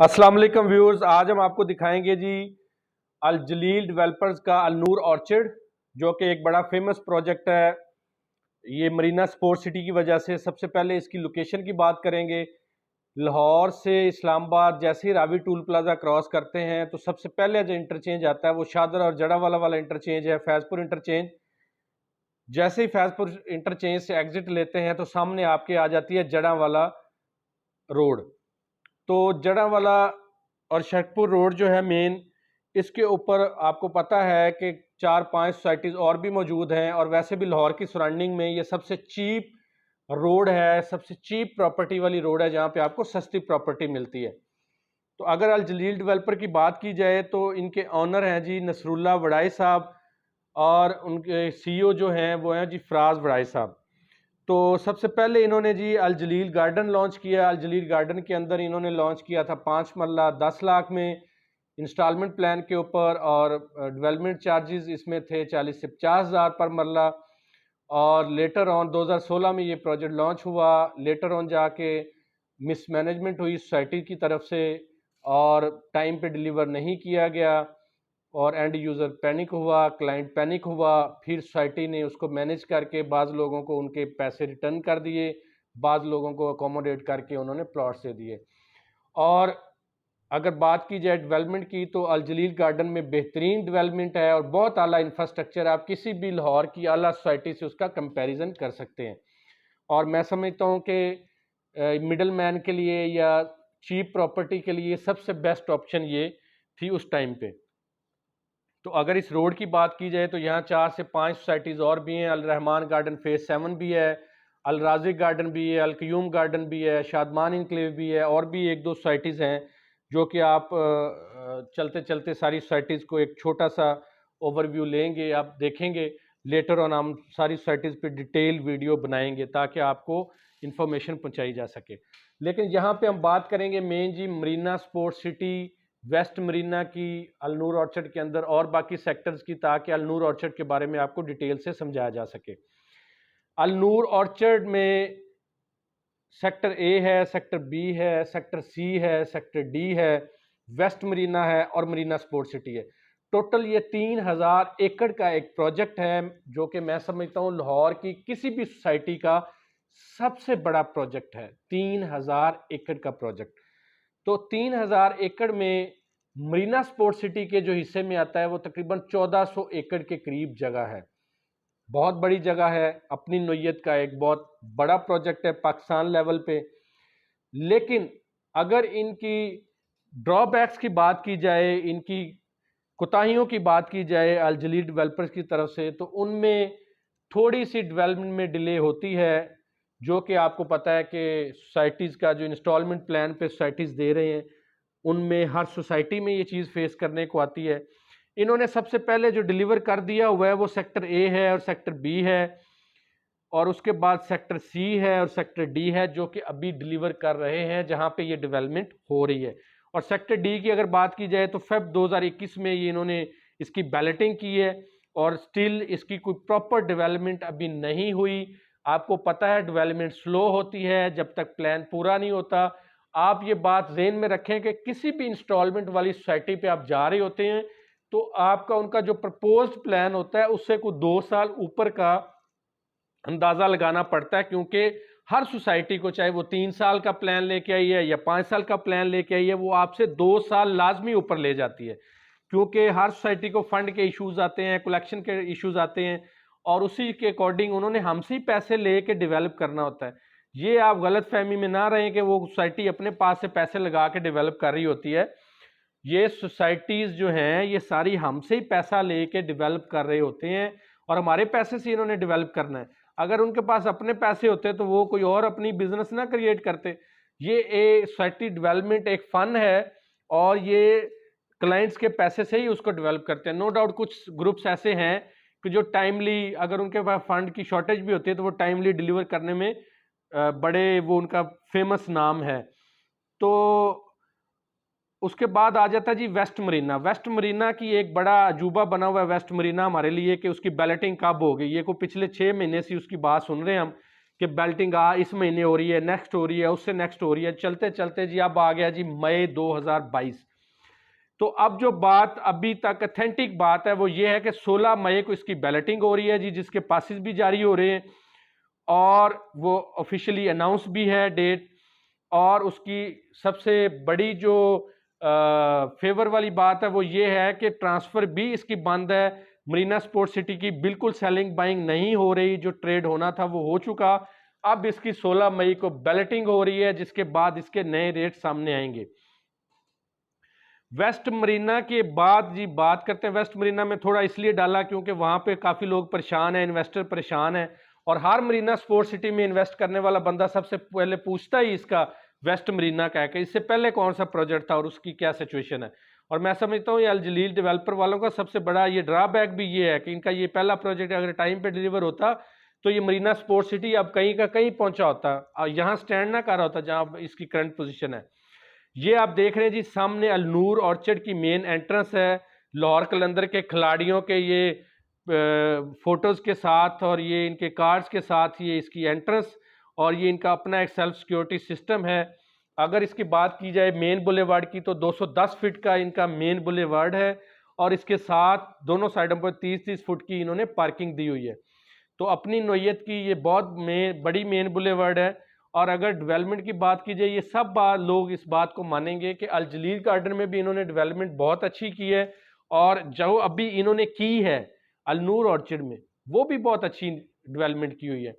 अस्सलाम वालेकुम व्यूअर्स, आज हम आपको दिखाएंगे जी अल जलील डेवलपर्स का अल नूर ऑर्चर्ड, जो कि एक बड़ा फेमस प्रोजेक्ट है। ये मरीना स्पोर्ट सिटी की वजह से सबसे पहले इसकी लोकेशन की बात करेंगे। लाहौर से इस्लामाबाद जैसे ही रावी टूल प्लाजा क्रॉस करते हैं तो सबसे पहले जो इंटरचेंज आता है वो शादर और जड़ावाला वाला इंटरचेंज है, फैज़पुर इंटरचेंज। जैसे ही फैज़पुर इंटरचेंज से एग्जिट लेते हैं तो सामने आपके आ जाती है जड़ावाला रोड। तो जड़ावाला और शेखपुर रोड जो है मेन, इसके ऊपर आपको पता है कि 4-5 सोसाइटीज़ और भी मौजूद हैं, और वैसे भी लाहौर की सराउंडिंग में ये सबसे चीप रोड है, सबसे चीप प्रॉपर्टी वाली रोड है जहाँ पे आपको सस्ती प्रॉपर्टी मिलती है। तो अगर अल जलील डेवलपर की बात की जाए तो इनके ऑनर हैं जी नसरुल्ला वड़ाई साहब, और उनके सीईओ जो हैं वो हैं जी फराज वड़ाई साहब। तो सबसे पहले इन्होंने जी अल जलील गार्डन लॉन्च किया। अल जलील गार्डन के अंदर इन्होंने लॉन्च किया था 5 मरला 10 लाख में इंस्टॉलमेंट प्लान के ऊपर, और डेवलपमेंट चार्जेस इसमें थे 40 से 50 हज़ार पर मरला। और लेटर ऑन 2016 में ये प्रोजेक्ट लॉन्च हुआ। लेटर ऑन जाके मिसमैनेजमेंट हुई सोसाइटी की तरफ से और टाइम पे डिलीवर नहीं किया गया, और एंड यूज़र पैनिक हुआ, क्लाइंट पैनिक हुआ। फिर सोसाइटी ने उसको मैनेज करके बाज़ लोगों को उनके पैसे रिटर्न कर दिए, बाज़ लोगों को अकोमोडेट करके उन्होंने प्लॉट्स दे दिए। और अगर बात की जाए डेवलपमेंट की तो अल जलील गार्डन में बेहतरीन डेवलपमेंट है और बहुत आला इंफ्रास्ट्रक्चर है। आप किसी भी लाहौर की आला सोसाइटी से उसका कंपैरिजन कर सकते हैं। और मैं समझता हूँ कि मिडल मैन के लिए या चीप प्रॉपर्टी के लिए सबसे बेस्ट ऑप्शन ये थी उस टाइम पे। तो अगर इस रोड की बात की जाए तो यहाँ 4 से 5 सोसाइटीज़ और भी हैं। अल रहमान गार्डन फेज़ 7 भी है, अल राज़िक गार्डन भी है, अल क्यूम गार्डन भी है, शादमान इनक्लेव भी है, और भी 1-2 सोसाइटीज़ हैं जो कि आप चलते चलते सारी सोसाइटीज़ को एक छोटा सा ओवरव्यू लेंगे, आप देखेंगे। लेटर ऑन हम सारी सोसाइटीज़ पे डिटेल वीडियो बनाएंगे ताकि आपको इंफॉर्मेशन पहुंचाई जा सके। लेकिन यहाँ पे हम बात करेंगे मेन जी Marina sports city west Marina की अल नूर ऑर्चर्ड के अंदर और बाकी सेक्टर्स की, ताकि अल नूर ऑर्चर्ड के बारे में आपको डिटेल से समझाया जा सके। अल नूर ऑर्चर्ड में सेक्टर ए है, सेक्टर बी है, सेक्टर सी है, सेक्टर डी है, वेस्ट मरीना है और मरीना स्पोर्ट सिटी है। टोटल ये 3000 एकड़ का एक प्रोजेक्ट है, जो कि मैं समझता हूँ लाहौर की किसी भी सोसाइटी का सबसे बड़ा प्रोजेक्ट है। 3000 एकड़ का प्रोजेक्ट। तो 3000 एकड़ में मरीना स्पोर्ट सिटी के जो हिस्से में आता है वो तकरीबन 1400 एकड़ के करीब जगह है। बहुत बड़ी जगह है, अपनी नोयत का एक बहुत बड़ा प्रोजेक्ट है पाकिस्तान लेवल पे। लेकिन अगर इनकी ड्रॉबैक्स की बात की जाए, इनकी कोताहियों की बात की जाए अल जलील डेवलपर्स की तरफ से, तो उनमें थोड़ी सी डेवलपमेंट में डिले होती है, जो कि आपको पता है कि सोसाइटीज़ का जो इंस्टॉलमेंट प्लान पे सोसाइटीज़ दे रहे हैं उनमें हर सोसाइटी में ये चीज़ फेस करने को आती है। इन्होंने सबसे पहले जो डिलीवर कर दिया हुआ है वो सेक्टर ए है और सेक्टर बी है, और उसके बाद सेक्टर सी है और सेक्टर डी है, जो कि अभी डिलीवर कर रहे हैं जहां पे ये डेवलपमेंट हो रही है। और सेक्टर डी की अगर बात की जाए तो फेब 2021 में ये इन्होंने इसकी बैलेटिंग की है, और स्टिल इसकी कोई प्रॉपर डेवलपमेंट अभी नहीं हुई। आपको पता है डेवलपमेंट स्लो होती है जब तक प्लान पूरा नहीं होता। आप ये बात ज़हन में रखें कि किसी भी इंस्टॉलमेंट वाली सोसाइटी पे आप जा रहे होते हैं तो आपका उनका जो प्रपोज्ड प्लान होता है उससे कोई 2 साल ऊपर का अंदाज़ा लगाना पड़ता है, क्योंकि हर सोसाइटी को चाहे वो 3 साल का प्लान लेके आई है या 5 साल का प्लान लेके आई है, वो आपसे 2 साल लाजमी ऊपर ले जाती है, क्योंकि हर सोसाइटी को फंड के इश्यूज आते हैं, कलेक्शन के इश्यूज आते हैं, और उसी के अकॉर्डिंग उन्होंने हमसे ही पैसे ले के डेवलप करना होता है। ये आप गलत फहमी में ना रहें कि वो सोसाइटी अपने पास से पैसे लगा के डेवलप कर रही होती है। ये सोसाइटीज़ जो हैं ये सारी हमसे ही पैसा लेके डेवलप कर रहे होते हैं, और हमारे पैसे से इन्होंने डेवलप करना है। अगर उनके पास अपने पैसे होते तो वो कोई और अपनी बिजनेस ना क्रिएट करते। ये एक सोसाइटी डेवलपमेंट एक फन है, और ये क्लाइंट्स के पैसे से ही उसको डेवलप करते हैं। नो डाउट कुछ ग्रुप्स ऐसे हैं कि जो टाइमली, अगर उनके पास फंड की शॉर्टेज भी होती है तो वो टाइमली डिलीवर करने में बड़े वो उनका फेमस नाम है। तो उसके बाद आ जाता है जी वेस्ट मरीना। वेस्ट मरीना की एक बड़ा अजूबा बना हुआ है वेस्ट मरीना हमारे लिए कि उसकी बैलेटिंग कब होगी। ये को पिछले 6 महीने से उसकी बात सुन रहे हैं हम कि बेल्टिंग इस महीने हो रही है, नेक्स्ट हो रही है, उससे नेक्स्ट हो रही है, चलते चलते जी अब आ गया जी मई 2022। तो अब जो बात अभी तक अथेंटिक बात है वो ये है कि 16 मई को इसकी बैलेटिंग हो रही है जी, जिसके पासिस भी जारी हो रहे हैं और वो ऑफिशियली अनाउंस भी है डेट। और उसकी सबसे बड़ी जो फेवर वाली बात है वो ये है कि ट्रांसफ़र भी इसकी बंद है। मरीना स्पोर्ट सिटी की बिल्कुल सेलिंग बाइंग नहीं हो रही, जो ट्रेड होना था वो हो चुका। अब इसकी 16 मई को बैलेटिंग हो रही है, जिसके बाद इसके नए रेट सामने आएंगे। वेस्ट मरीना के बाद जी बात करते हैं। वेस्ट मरीना में थोड़ा इसलिए डाला क्योंकि वहाँ पे काफ़ी लोग परेशान हैं, इन्वेस्टर परेशान हैं, और हर मरीना स्पोर्ट सिटी में इन्वेस्ट करने वाला बंदा सबसे पहले पूछता ही इसका वेस्ट मरीना का है कि इससे पहले कौन सा प्रोजेक्ट था और उसकी क्या सिचुएशन है। और मैं समझता हूँ ये अल जलील डेवलपर वालों का सबसे बड़ा ये ड्रॉबैक भी ये है कि इनका ये पहला प्रोजेक्ट अगर टाइम पे डिलीवर होता तो ये मरीना स्पोर्ट सिटी अब कहीं का कहीं पहुंचा होता, यहाँ स्टैंड ना कर रहा होता जहाँ इसकी करंट पोजीशन है। ये आप देख रहे हैं जी सामने अलनूर ऑर्चर्ड की मेन एंट्रेंस है, लाहौर कलंदर के खिलाड़ियों के ये फोटोज के साथ और ये इनके कार्ड्स के साथ ये इसकी एंट्रेंस, और ये इनका अपना एक सेल्फ सिक्योरिटी सिस्टम है। अगर इसकी बात की जाए मेन बुलेवार्ड की तो 210 फीट का इनका मेन बुलेवार्ड है, और इसके साथ दोनों साइडों पर 30-30 फुट की इन्होंने पार्किंग दी हुई है। तो अपनी नोयत की ये बहुत बड़ी मेन बुलेवार्ड है। और अगर डेवलपमेंट की बात की जाए, ये सब लोग इस बात को मानेंगे कि अल जलील गार्डन में भी इन्होंने डेवलपमेंट बहुत अच्छी की है, और जो अभी इन्होंने की है अलनूर ऑर्चिड में वो भी बहुत अच्छी डेवलपमेंट की हुई है।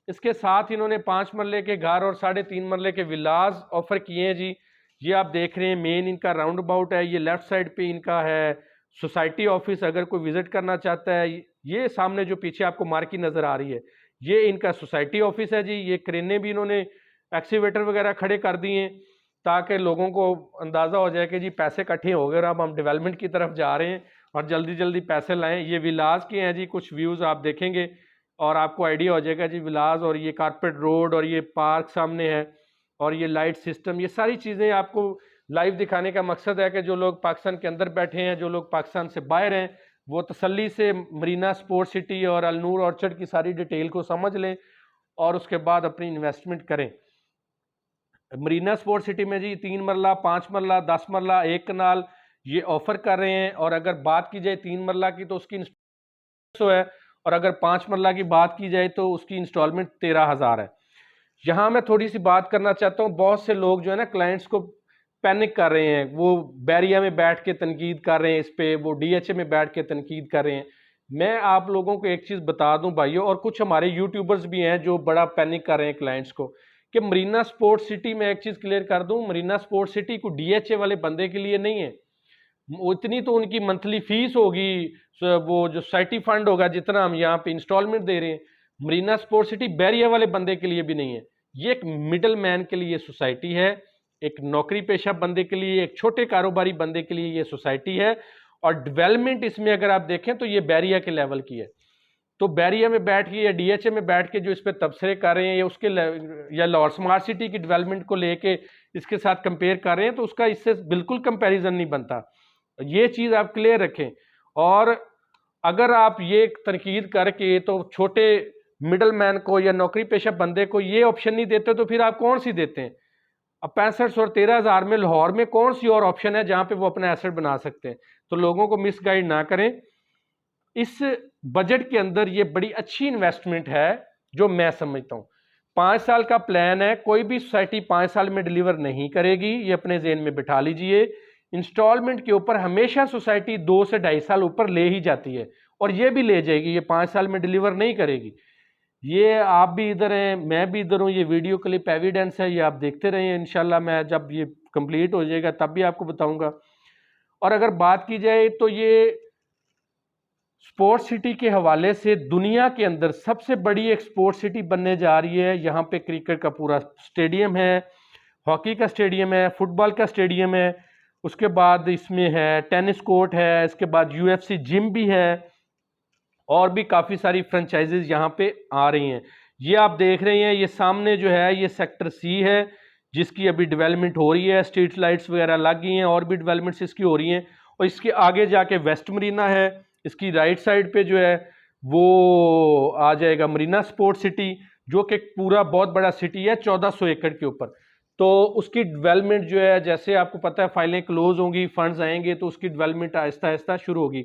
इसके साथ इन्होंने 5 मरले के घर और 3.5 मरले के विलाज ऑफर किए हैं जी। ये आप देख रहे हैं मेन इनका राउंड अबाउट है, ये लेफ्ट साइड पे इनका है सोसाइटी ऑफिस, अगर कोई विजिट करना चाहता है। ये सामने जो पीछे आपको मार्की नजर आ रही है ये इनका सोसाइटी ऑफिस है जी। ये क्रेनें भी इन्होंने एक्सीवेटर वगैरह खड़े कर दिए हैं ताकि लोगों को अंदाज़ा हो जाए कि जी पैसे इकट्ठे हो गए और अब हम डेवलपमेंट की तरफ जा रहे हैं और जल्दी जल्दी पैसे लाएं। ये विलास के हैं जी, कुछ व्यूज़ आप देखेंगे और आपको आइडिया हो जाएगा जी विलास। और ये कारपेट रोड और ये पार्क सामने है और ये लाइट सिस्टम, ये सारी चीज़ें आपको लाइव दिखाने का मकसद है कि जो लोग पाकिस्तान के अंदर बैठे हैं, जो लोग पाकिस्तान से बाहर हैं, वो तसल्ली से मरीना स्पोर्ट सिटी और अलनूर ऑर्चर्ड की सारी डिटेल को समझ लें और उसके बाद अपनी इन्वेस्टमेंट करें। मरीना स्पोर्ट सिटी में जी 3 मरला, 5 मरला, 10 मरला, 1 कनाल ये ऑफर कर रहे हैं। और अगर बात की जाए 3 मरला की तो उसकी है, और अगर 5 मरला की बात की जाए तो उसकी इंस्टॉलमेंट 13,000 है। यहाँ मैं थोड़ी सी बात करना चाहता हूँ, बहुत से लोग जो है ना क्लाइंट्स को पैनिक कर रहे हैं, वो बैरिया में बैठ के तनकीद कर रहे हैं इस पे, वो डीएचए में बैठ के तनकीद कर रहे हैं। मैं आप लोगों को एक चीज़ बता दूं भाइयों, और कुछ हमारे यूट्यूबर्स भी हैं जो बड़ा पैनिक कर रहे हैं क्लाइंट्स को, कि मरीना स्पोर्ट सिटी में एक चीज़ क्लियर कर दूं, मरीना स्पोर्ट सिटी को डीएचए वाले बंदे के लिए नहीं है। उतनी तो उनकी मंथली फीस होगी, वो जो सोसाइटी फंड होगा जितना हम यहाँ पे इंस्टॉलमेंट दे रहे हैं। मरीना स्पोर्ट सिटी बैरिया वाले बंदे के लिए भी नहीं है, ये एक मिडल मैन के लिए सोसाइटी है, एक नौकरी पेशा बंदे के लिए, एक छोटे कारोबारी बंदे के लिए ये सोसाइटी है। और डेवलपमेंट इसमें अगर आप देखें तो ये बैरिया के लेवल की है। तो बैरिया में बैठ के या डीएचए में बैठ के जो इस पर तबसरे कर रहे हैं या उसके या लाहौर स्मार्ट सिटी की डेवलपमेंट को लेके इसके साथ कंपेयर कर रहे हैं, तो उसका इससे बिल्कुल कंपैरिजन नहीं बनता। ये चीज़ आप क्लियर रखें। और अगर आप ये तनकीद करके तो छोटे मिडल मैन को या नौकरी पेशा बंदे को ये ऑप्शन नहीं देते, तो फिर आप कौन सी देते हैं? अब 65 और 13,000 में लाहौर में कौन सी और ऑप्शन है जहां पे वो अपना एसेट बना सकते हैं? तो लोगों को मिसगाइड ना करें। इस बजट के अंदर ये बड़ी अच्छी इन्वेस्टमेंट है जो मैं समझता हूं। 5 साल का प्लान है, कोई भी सोसाइटी 5 साल में डिलीवर नहीं करेगी, ये अपने जेहन में बिठा लीजिए। इंस्टॉलमेंट के ऊपर हमेशा सोसाइटी 2 से 2.5 साल ऊपर ले ही जाती है, और ये भी ले जाएगी, ये 5 साल में डिलीवर नहीं करेगी। ये आप भी इधर हैं, मैं भी इधर हूँ, ये वीडियो क्लिप एविडेंस है, ये आप देखते रहिए। इंशाल्लाह मैं जब ये कंप्लीट हो जाएगा तब भी आपको बताऊंगा। और अगर बात की जाए तो ये स्पोर्ट्स सिटी के हवाले से दुनिया के अंदर सबसे बड़ी एक स्पोर्ट्स सिटी बनने जा रही है। यहाँ पे क्रिकेट का पूरा स्टेडियम है, हॉकी का स्टेडियम है, फुटबॉल का स्टेडियम है, उसके बाद इसमें है टेनिस कोर्ट है, इसके बाद यूएफसी जिम भी है, और भी काफ़ी सारी फ्रेंचाइजेज यहाँ पे आ रही हैं। ये आप देख रहे हैं, ये सामने जो है ये सेक्टर सी है जिसकी अभी डेवलपमेंट हो रही है, स्ट्रीट लाइट्स वगैरह लग गई हैं और भी डेवलपमेंट्स इसकी हो रही हैं। और इसके आगे जाके वेस्ट मरीना है, इसकी राइट साइड पे जो है वो आ जाएगा मरीना स्पोर्ट सिटी, जो कि पूरा बहुत बड़ा सिटी है 1400 एकड़ के ऊपर। तो उसकी डेवलपमेंट जो है, जैसे आपको पता है फाइलें क्लोज होंगी, फंड्स आएंगे, तो उसकी डेवलपमेंट आहिस्ता आहिस्ता शुरू होगी।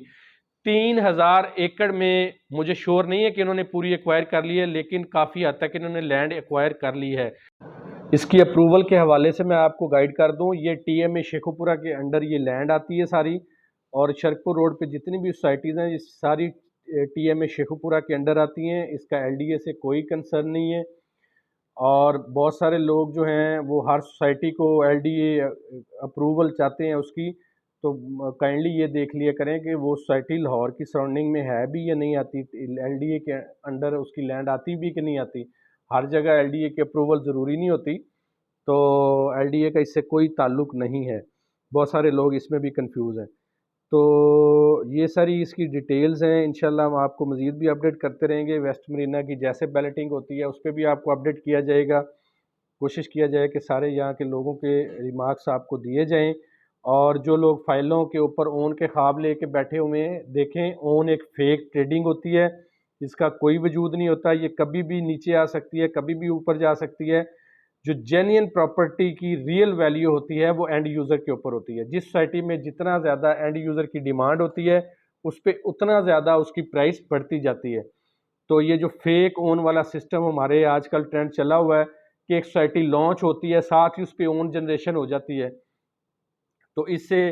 3000 एकड़ में मुझे श्योर नहीं है कि इन्होंने पूरी एक्वायर कर ली है, लेकिन काफ़ी हद तक इन्होंने लैंड एक्वायर कर ली है। इसकी अप्रूवल के हवाले से मैं आपको गाइड कर दूं, ये TMA शेखुपुरा के अंडर ये लैंड आती है सारी, और शरकपुर रोड पे जितनी भी सोसाइटीज़ हैं ये सारी TMA शेखुपुरा के अंडर आती हैं। इसका LDA से कोई कंसर्न नहीं है। और बहुत सारे लोग जो हैं वो हर सोसाइटी को LDA अप्रूवल चाहते हैं उसकी, तो काइंडली ये देख लिया करें कि वो सोसाइटी लाहौर की सराउंडिंग में है भी या नहीं आती, LDA के अंडर उसकी लैंड आती भी कि नहीं आती। हर जगह LDA की अप्रूवल ज़रूरी नहीं होती, तो LDA का इससे कोई ताल्लुक़ नहीं है। बहुत सारे लोग इसमें भी कंफ्यूज हैं। तो ये सारी इसकी डिटेल्स हैं। इंशाल्लाह हम आपको मज़ीद भी अपडेट करते रहेंगे। वेस्ट मरीना की जैसे बैलेटिंग होती है उस पर भी आपको अपडेट किया जाएगा। कोशिश किया जाए कि सारे यहाँ के लोगों के रिमार्क्स आपको दिए जाएं। और जो लोग फाइलों के ऊपर ओन के ख्वाब लेके बैठे हुए हैं, देखें ओन एक फेक ट्रेडिंग होती है, इसका कोई वजूद नहीं होता। ये कभी भी नीचे आ सकती है, कभी भी ऊपर जा सकती है। जो जेन्युइन प्रॉपर्टी की रियल वैल्यू होती है वो एंड यूज़र के ऊपर होती है। जिस सोसाइटी में जितना ज़्यादा एंड यूज़र की डिमांड होती है उस पर उतना ज़्यादा उसकी प्राइस बढ़ती जाती है। तो ये जो फेक ओन वाला सिस्टम हमारे आजकल ट्रेंड चला हुआ है कि एक सोसाइटी लॉन्च होती है, साथ ही उस पर ओन जनरेशन हो जाती है, तो इससे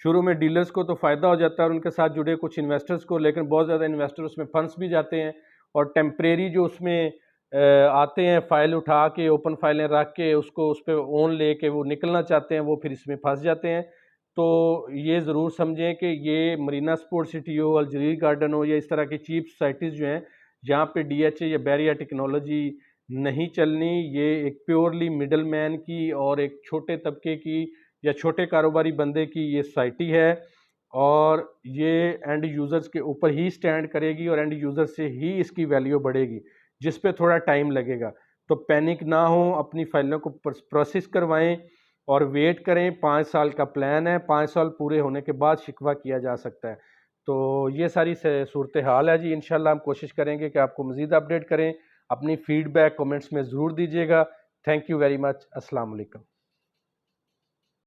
शुरू में डीलर्स को तो फ़ायदा हो जाता है और उनके साथ जुड़े कुछ इन्वेस्टर्स को, लेकिन बहुत ज़्यादा इन्वेस्टर उसमें फंड्स भी जाते हैं और टेम्परेरी जो उसमें आते हैं फ़ाइल उठा के, ओपन फाइलें रख के उसको उस पर ओन ले के वो निकलना चाहते हैं, वो फिर इसमें फंस जाते हैं। तो ये ज़रूर समझें कि ये मरीना स्पोर्ट सिटी हो, अल्जरीर गार्डन हो, या इस तरह की चीप सोसाइटीज़ जो हैं जहाँ पे DHA या बैरियर टेक्नोलॉजी नहीं चलनी। ये एक प्योरली मिडल मैन की और एक छोटे तबके की या छोटे कारोबारी बंदे की ये सोसाइटी है, और ये एंड यूज़र्स के ऊपर ही स्टैंड करेगी और एंड यूज़र से ही इसकी वैल्यू बढ़ेगी, जिस पे थोड़ा टाइम लगेगा। तो पैनिक ना हो, अपनी फाइलों को प्रोसेस करवाएं और वेट करें। 5 साल का प्लान है, 5 साल पूरे होने के बाद शिकवा किया जा सकता है। तो ये सारी सूरत हाल है जी। इंशाल्लाह हम कोशिश करेंगे कि आपको मज़ीद अपडेट करें। अपनी फ़ीडबैक कमेंट्स में ज़रूर दीजिएगा। Thank you very much. अस्सलाम वालेकुम।